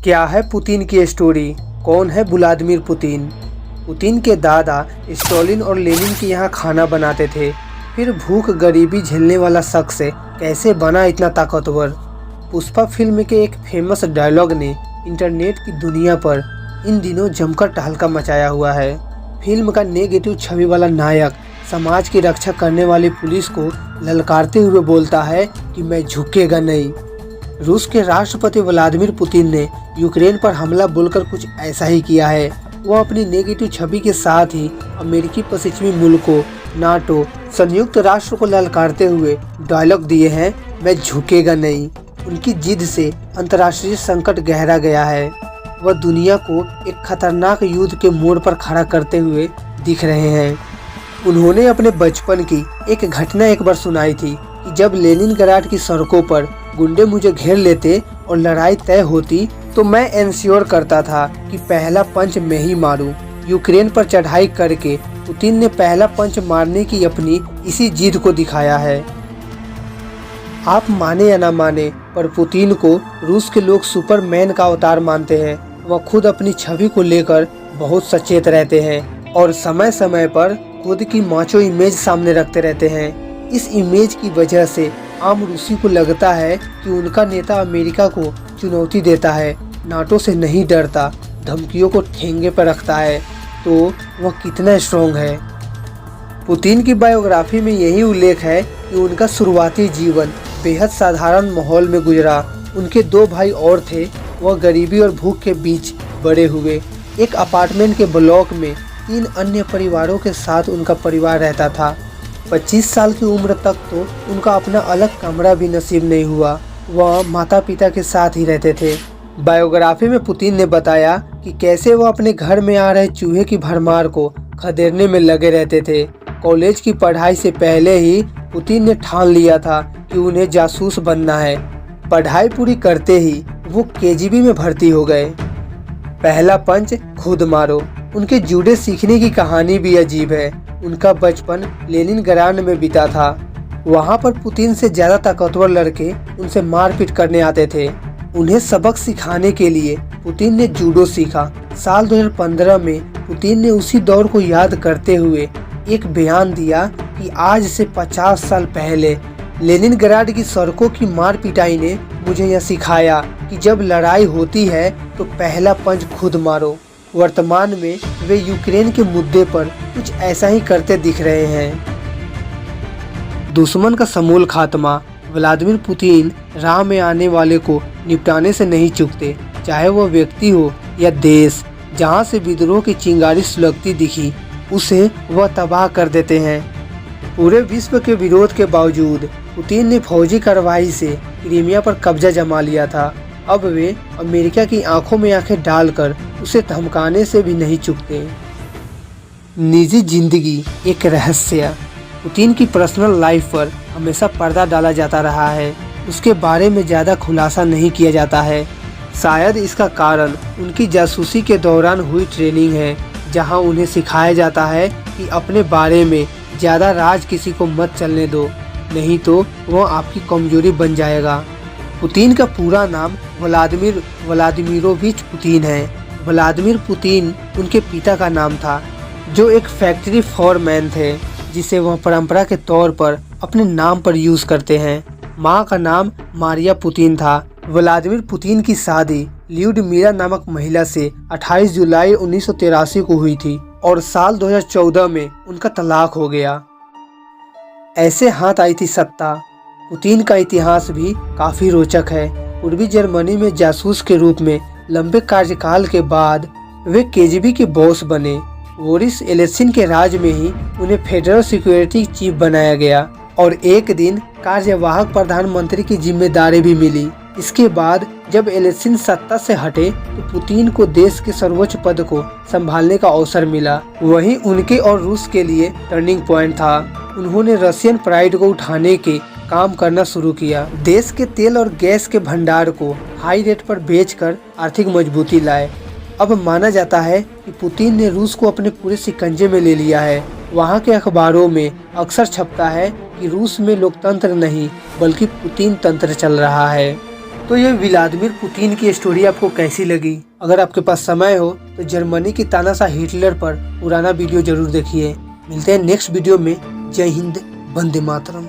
क्या है पुतिन की स्टोरी? कौन है व्लादिमीर पुतिन? पुतिन के दादा स्टालिन और लेनिन के यहाँ खाना बनाते थे। फिर भूख गरीबी झेलने वाला शख्स कैसे बना इतना ताकतवर? पुष्पा फिल्म के एक फेमस डायलॉग ने इंटरनेट की दुनिया पर इन दिनों जमकर तहलका मचाया हुआ है। फिल्म का नेगेटिव छवि वाला नायक समाज की रक्षा करने वाली पुलिस को ललकारते हुए बोलता है कि मैं झुकेगा नहीं। रूस के राष्ट्रपति व्लादिमीर पुतिन ने यूक्रेन पर हमला बोलकर कुछ ऐसा ही किया है। वह अपनी नेगेटिव छवि के साथ ही अमेरिकी पश्चिमी मुल्कों, नाटो, संयुक्त राष्ट्र को ललकारते हुए डायलॉग दिए हैं, मैं झुकेगा नहीं। उनकी जिद से अंतर्राष्ट्रीय संकट गहरा गया है। वह दुनिया को एक खतरनाक युद्ध के मोड़ पर खड़ा करते हुए दिख रहे हैं। उन्होंने अपने बचपन की एक घटना एक बार सुनाई थी कि जब लेनिनग्राड की सड़कों पर गुंडे मुझे घेर लेते और लड़ाई तय होती तो मैं इंश्योर करता था कि पहला पंच मैं ही मारूं। यूक्रेन पर चढ़ाई करके पुतिन ने पहला पंच मारने की अपनी इसी जिद को दिखाया है। आप माने या ना माने, पर पुतिन को रूस के लोग सुपरमैन का अवतार मानते हैं। वह खुद अपनी छवि को लेकर बहुत सचेत रहते हैं और समय समय पर खुद की माचो इमेज सामने रखते रहते हैं। इस इमेज की वजह से आम रूसी को लगता है कि उनका नेता अमेरिका को चुनौती देता है, नाटो से नहीं डरता, धमकियों को ठेंगे पर रखता है, तो वह कितना स्ट्रॉन्ग है। पुतिन की बायोग्राफी में यही उल्लेख है कि उनका शुरुआती जीवन बेहद साधारण माहौल में गुजरा। उनके 2 भाई और थे। वह गरीबी और भूख के बीच बड़े हुए। एक अपार्टमेंट के ब्लॉक में 3 अन्य परिवारों के साथ उनका परिवार रहता था। 25 साल की उम्र तक तो उनका अपना अलग कमरा भी नसीब नहीं हुआ। वह माता पिता के साथ ही रहते थे। बायोग्राफी में पुतिन ने बताया कि कैसे वह अपने घर में आ रहे चूहे की भरमार को खदेड़ने में लगे रहते थे। कॉलेज की पढ़ाई से पहले ही पुतिन ने ठान लिया था कि उन्हें जासूस बनना है। पढ़ाई पूरी करते ही वो केजीबी में भर्ती हो गए। पहला पंच खुद मारो। उनके जूडो सीखने की कहानी भी अजीब है। उनका बचपन लेनिनग्राड में बीता था। वहाँ पर पुतिन से ज्यादा ताकतवर लड़के उनसे मारपीट करने आते थे। उन्हें सबक सिखाने के लिए पुतिन ने जूडो सीखा। साल 2015 में पुतिन ने उसी दौर को याद करते हुए एक बयान दिया कि आज से 50 साल पहले लेनिनग्राड की सड़कों की मार पिटाई ने मुझे यह सिखाया कि जब लड़ाई होती है तो पहला पंच खुद मारो। वर्तमान में वे यूक्रेन के मुद्दे पर कुछ ऐसा ही करते दिख रहे हैं। दुश्मन का समूल खात्मा। व्लादिमीर पुतिन राह में आने वाले को निपटाने से नहीं चूकते, चाहे वह व्यक्ति हो या देश। जहां से विद्रोह की चिंगारी सुलगती दिखी, उसे वह तबाह कर देते हैं। पूरे विश्व के विरोध के बावजूद पुतिन ने फौजी कार्रवाई से क्रीमिया पर कब्जा जमा लिया था। अब वे अमेरिका की आंखों में आंखें डालकर उसे धमकाने से भी नहीं चूकते। निजी जिंदगी एक रहस्य। पुतिन की पर्सनल लाइफ पर हमेशा पर्दा डाला जाता रहा है। उसके बारे में ज़्यादा खुलासा नहीं किया जाता है। शायद इसका कारण उनकी जासूसी के दौरान हुई ट्रेनिंग है, जहां उन्हें सिखाया जाता है कि अपने बारे में ज़्यादा राज किसी को मत चलने दो, नहीं तो वह आपकी कमजोरी बन जाएगा। पुतिन का पूरा नाम व्लादिमीर व्लादिमीरोविच पुतिन है। व्लादिमीर पुतिन उनके पिता का नाम था, जो एक फैक्ट्री फोरमैन थे, जिसे वह परंपरा के तौर पर अपने नाम पर यूज करते हैं। माँ का नाम मारिया पुतिन था। व्लादिमीर पुतिन की शादी ल्यूडमिला नामक महिला से 28 जुलाई 1983 को हुई थी और साल 2014 में उनका तलाक हो गया। ऐसे हाथ आई थी सत्ता। पुतिन का इतिहास भी काफी रोचक है। पूर्वी जर्मनी में जासूस के रूप में लंबे कार्यकाल के बाद वे केजीबी के बॉस बने। बोरिस येल्त्सिन के राज में ही उन्हें फेडरल सिक्योरिटी चीफ बनाया गया और एक दिन कार्यवाहक प्रधानमंत्री की जिम्मेदारी भी मिली। इसके बाद जब येल्त्सिन सत्ता से हटे तो पुतिन को देश के सर्वोच्च पद को संभालने का अवसर मिला। वहीं उनके और रूस के लिए टर्निंग पॉइंट था। उन्होंने रशियन प्राइड को उठाने के काम करना शुरू किया। देश के तेल और गैस के भंडार को हाई रेट पर बेचकर आर्थिक मजबूती लाए। अब माना जाता है कि पुतिन ने रूस को अपने पूरे शिकंजे में ले लिया है। वहाँ के अखबारों में अक्सर छपता है कि रूस में लोकतंत्र नहीं बल्कि पुतिन तंत्र चल रहा है। तो तो ये व्लादिमीर पुतिन की स्टोरी आपको कैसी लगी? अगर आपके पास समय हो तो जर्मनी की तानाशाह हिटलर पर पुराना वीडियो जरूर देखिए। मिलते हैं नेक्स्ट वीडियो में। जय हिंद, वंदे मातरम।